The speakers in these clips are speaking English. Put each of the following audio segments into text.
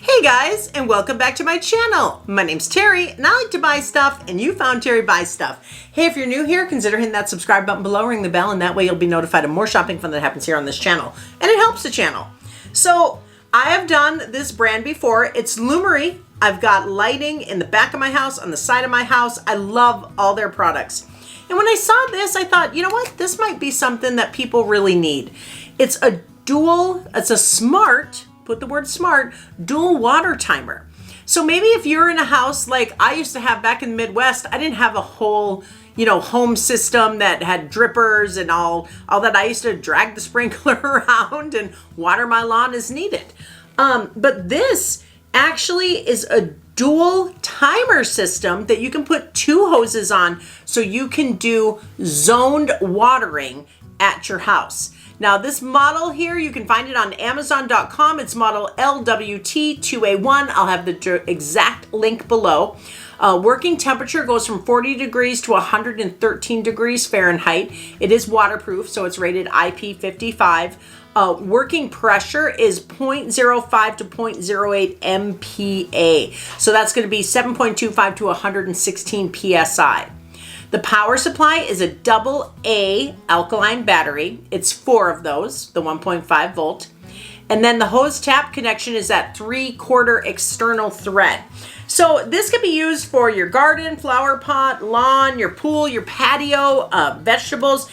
Hey guys, and welcome back to my channel. My name's Terry, and I like to buy stuff, and you found Terry Buys Stuff. Hey, if you're new here, consider hitting that subscribe button below, ring the bell, and that way you'll be notified of more shopping fun that happens here on this channel. And it helps the channel. So, I have done this brand before. It's Lumary. I've got lighting in the back of my house, on the side of my house. I love all their products. And when I saw this, I thought, you know what? This might be something that people really need. It's a smart, put the word smart, dual water timer. So maybe if you're in a house like I used to have back in the Midwest, I didn't have a whole, home system that had drippers and all that. I used to drag the sprinkler around and water my lawn as needed. But this actually is a dual timer system that you can put two hoses on so you can do zoned watering at your house. Now this model here, you can find it on Amazon.com. It's model LWT2A1. I'll have the exact link below. Working temperature goes from 40 degrees to 113 degrees Fahrenheit. It is waterproof, so it's rated IP55. Working pressure is 0.05 to 0.08 MPa. So that's going to be 7.25 to 116 PSI. The power supply is a AA alkaline battery. It's 4 of those, the 1.5 volt. And then the hose tap connection is that 3/4 external thread. So this can be used for your garden, flower pot, lawn, your pool, your patio, vegetables.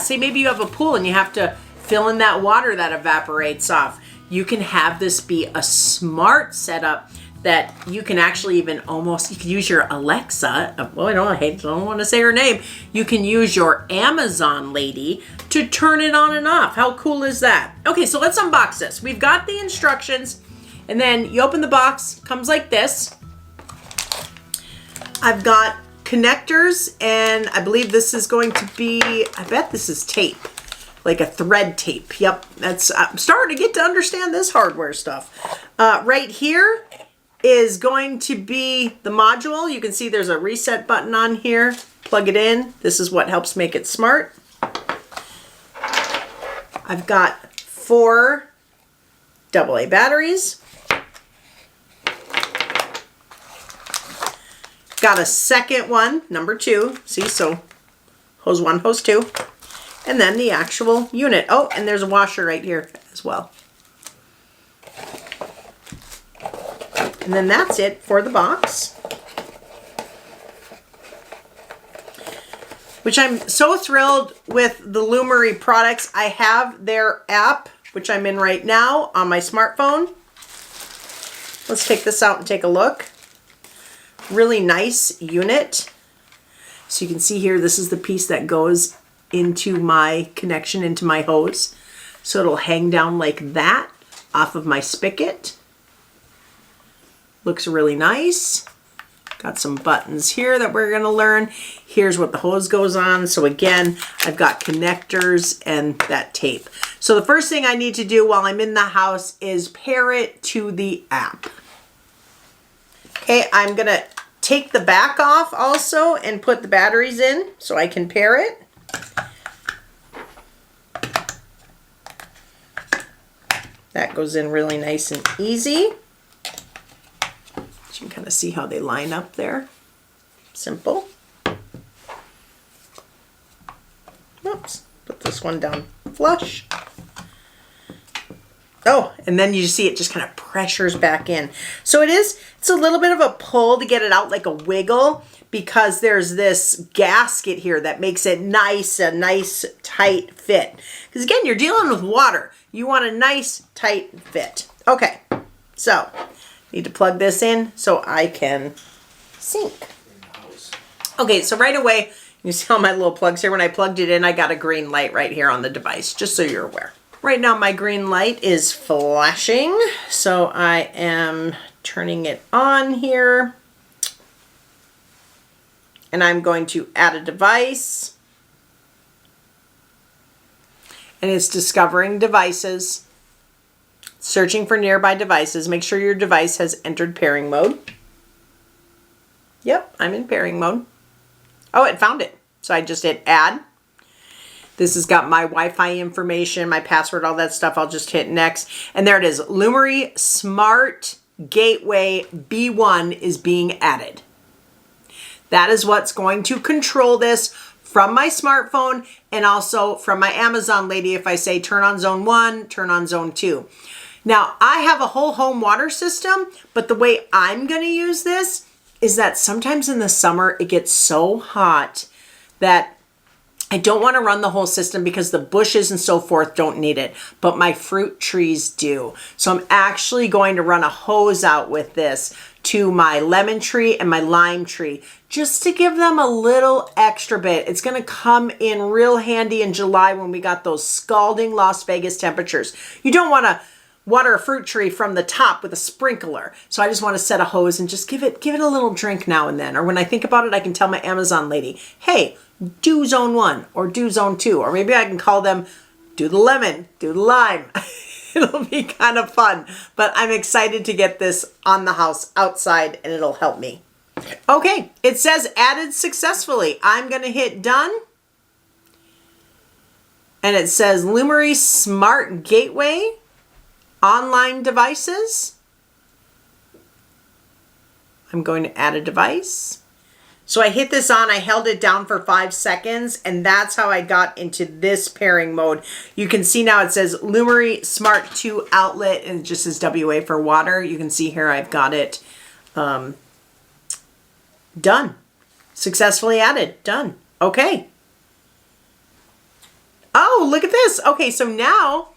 Say maybe you have a pool and you have to fill in that water that evaporates off. You can have this be a smart setup that you can actually even you can use your Alexa. Well, I don't want to say her name. You can use your Amazon lady to turn it on and off. How cool is that? Okay, so let's unbox this. We've got the instructions, and then you open the box, comes like this. I've got connectors, and I believe this is going to be, I bet this is tape, like a thread tape. Yep, I'm starting to get to understand this hardware stuff. Right here is going to be the module. You can see there's a reset button on here. Plug it in. This is what helps make it smart. I've got 4 AA batteries. Got a second one, number 2. See, so hose 1, hose 2. And then the actual unit. Oh, and there's a washer right here as well. And then that's it for the box. Which I'm so thrilled with the Lumary products. I have their app, which I'm in right now on my smartphone. Let's take this out and take a look. Really nice unit. So you can see here, this is the piece that goes into my connection, into my hose. So it'll hang down like that off of my spigot. Looks really nice. Got some buttons here that we're going to learn. Here's what the hose goes on. So again, I've got connectors and that tape. So the first thing I need to do while I'm in the house is pair it to the app. Okay, I'm going to take the back off also and put the batteries in so I can pair it. That goes in really nice and easy. You can kind of see how they line up there. Simple. Oops, put this one down flush. Oh, and then you see it just kind of pressures back in. So it's a little bit of a pull to get it out, like a wiggle, because there's this gasket here that makes it a nice tight fit. Because again, you're dealing with water. You want a nice tight fit. Okay, so need to plug this in so I can sink. Okay, so right away, you see all my little plugs here. When I plugged it in, I got a green light right here on the device, just so you're aware. Right now, my green light is flashing, so I am turning it on here. And I'm going to add a device. And it's discovering devices. Searching for nearby devices. Make sure your device has entered pairing mode. Yep, I'm in pairing mode. Oh, it found it. So I just hit add. This has got my Wi-Fi information, my password, all that stuff. I'll just hit next. And there it is, Lumary Smart Gateway B1 is being added. That is what's going to control this from my smartphone and also from my Amazon lady if I say turn on zone 1, turn on zone 2. Now, I have a whole home water system, but the way I'm going to use this is that sometimes in the summer it gets so hot that I don't want to run the whole system because the bushes and so forth don't need it, but my fruit trees do. So I'm actually going to run a hose out with this to my lemon tree and my lime tree just to give them a little extra bit. It's going to come in real handy in July when we got those scalding Las Vegas temperatures. You don't want to water a fruit tree from the top with a sprinkler. So I just want to set a hose and just give it a little drink now and then. Or when I think about it, I can tell my Amazon lady, hey, do zone 1 or do zone 2. Or maybe I can call them, do the lemon, do the lime. It'll be kind of fun. But I'm excited to get this on the house outside and it'll help me. Okay, it says added successfully. I'm going to hit done. And it says Lumary Smart Gateway online devices. I'm going to add a device. So I hit this on, I held it down for 5 seconds, and that's how I got into this pairing mode. You can see now it says Lumary Smart 2 outlet, and it just says WA for water. You can see here I've got it done. Successfully added, done. Okay. Oh, look at this. Okay, so now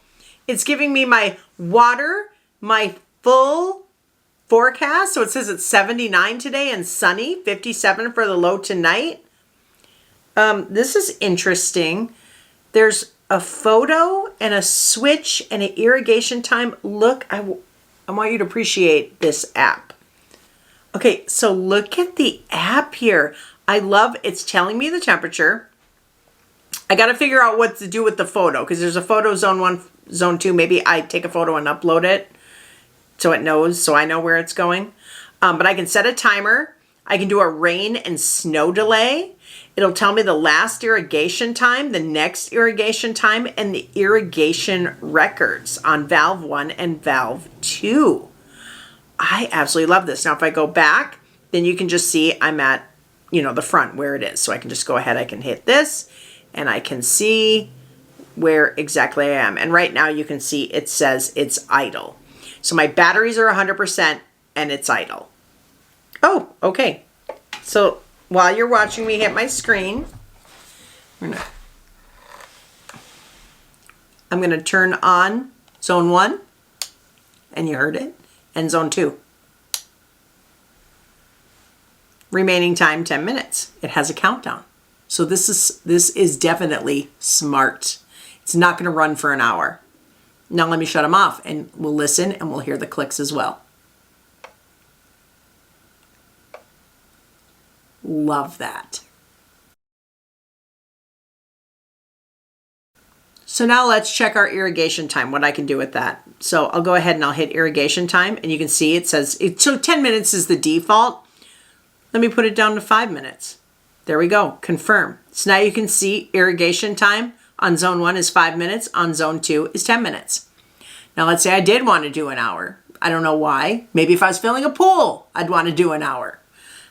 it's giving me my water, my full forecast. So it says it's 79 today and sunny, 57 for the low tonight. This is interesting. There's a photo and a switch and an irrigation time. Look, I want you to appreciate this app. Okay, so look at the app here. I love it's telling me the temperature. I got to figure out what to do with the photo because there's a photo zone 1, zone 2. Maybe I take a photo and upload it so it knows, so I know where it's going. But I can set a timer. I can do a rain and snow delay. It'll tell me the last irrigation time, the next irrigation time, and the irrigation records on valve 1 and valve 2. I absolutely love this. Now, if I go back, then you can just see I'm at, the front where it is. So I can just go ahead, I can hit this, and I can see where exactly I am. And right now you can see it says it's idle. So my batteries are 100% and it's idle. Oh, okay. So while you're watching me hit my screen, I'm going to turn on zone 1, and you heard it, and zone 2. Remaining time 10 minutes. It has a countdown. So this is definitely smart. It's not going to run for an hour. Now let me shut them off and we'll listen and we'll hear the clicks as well. Love that. So now let's check our irrigation time, what I can do with that. So I'll go ahead and I'll hit irrigation time and you can see it says, so 10 minutes is the default. Let me put it down to 5 minutes. There we go, confirm. So now you can see irrigation time on zone 1 is 5 minutes, on zone 2 is 10 minutes. Now let's say I did want to do an hour. I don't know why. Maybe if I was filling a pool, I'd want to do an hour.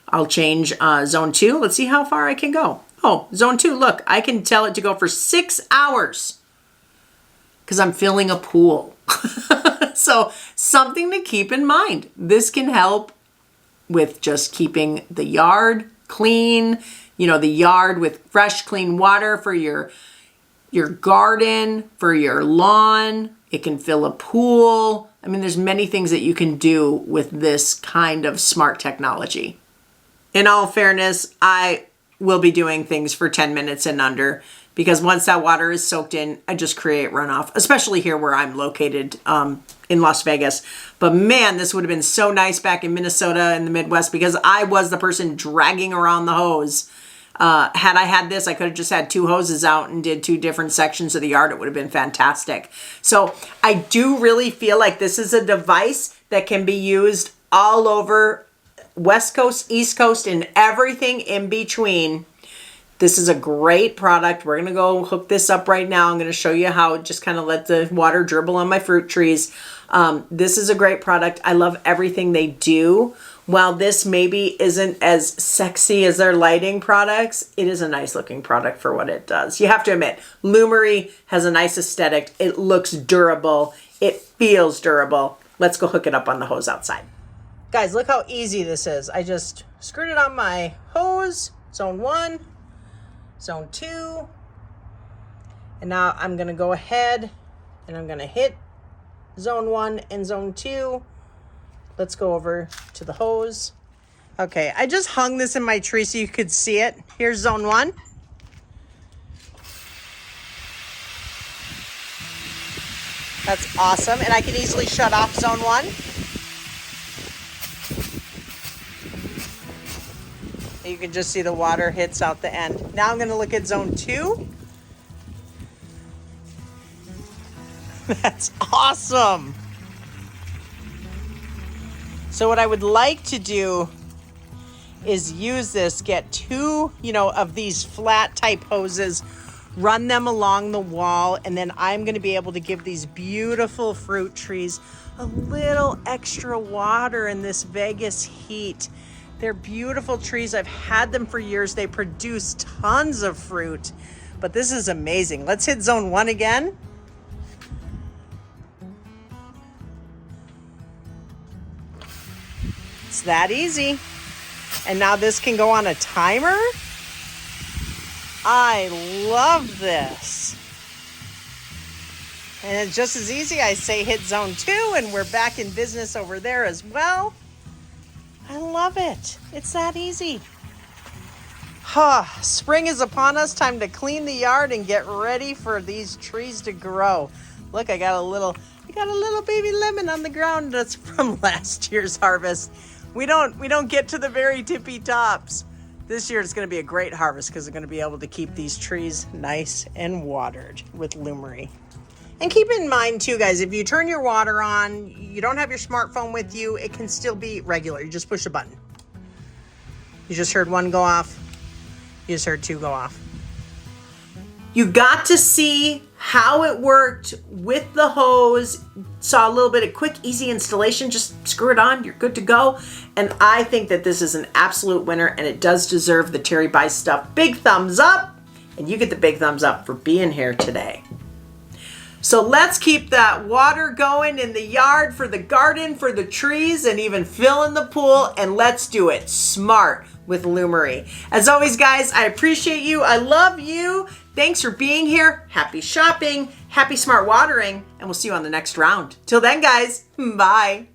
I'll change zone 2. Let's see how far I can go. Oh, zone 2, look, I can tell it to go for 6 hours because I'm filling a pool. So something to keep in mind. This can help with just keeping the yard clean, the yard with fresh, clean water for your garden, for your lawn. It can fill a pool. I mean, there's many things that you can do with this kind of smart technology. In all fairness, I will be doing things for 10 minutes and under because once that water is soaked in, I just create runoff, especially here where I'm located in Las Vegas. But man, this would have been so nice back in Minnesota in the Midwest because I was the person dragging around the hose. Had I had this, I could have just had 2 hoses out and did 2 different sections of the yard. It would have been fantastic. So I do really feel like this is a device that can be used all over West Coast, East Coast, and everything in between This is a great product. We're gonna go hook this up right now. I'm gonna show you how it just kind of let the water dribble on my fruit trees. This is a great product. I love everything they do. While this maybe isn't as sexy as their lighting products, it is a nice looking product for what it does. You have to admit, Lumary has a nice aesthetic. It looks durable. It feels durable. Let's go hook it up on the hose outside. Guys, look how easy this is. I just screwed it on my hose, zone 1, zone 2. And now I'm gonna go ahead and I'm gonna hit zone 1 and zone 2. Let's go over to the hose. Okay, I just hung this in my tree so you could see it. Here's zone 1. That's awesome. And I can easily shut off zone 1. You can just see the water hits out the end. Now I'm going to look at zone 2. That's awesome. So what I would like to do is use this, get 2, of these flat type hoses, run them along the wall, and then I'm going to be able to give these beautiful fruit trees a little extra water in this Vegas heat. They're beautiful trees. I've had them for years. They produce tons of fruit, but this is amazing. Let's hit zone 1 again. It's that easy. And now this can go on a timer. I love this. And it's just as easy. I say hit zone 2 and we're back in business over there as well. I love it. It's that easy. Spring is upon us. Time to clean the yard and get ready for these trees to grow. Look, I got a little baby lemon on the ground that's from last year's harvest. We don't get to the very tippy tops. This year it's going to be a great harvest because we're going to be able to keep these trees nice and watered with Lumary. And keep in mind too, guys, if you turn your water on, you don't have your smartphone with you, it can still be regular. You just push a button. You just heard 1 go off. You just heard 2 go off. You got to see how it worked with the hose. Saw a little bit of quick, easy installation. Just screw it on, you're good to go. And I think that this is an absolute winner, and it does deserve the Terry Buys Stuff big thumbs up. And you get the big thumbs up for being here today. So let's keep that water going in the yard, for the garden, for the trees, and even fill in the pool. And let's do it smart with Lumary. As always, guys, I appreciate you. I love you. Thanks for being here. Happy shopping, happy smart watering, and we'll see you on the next round. Till then, guys, bye.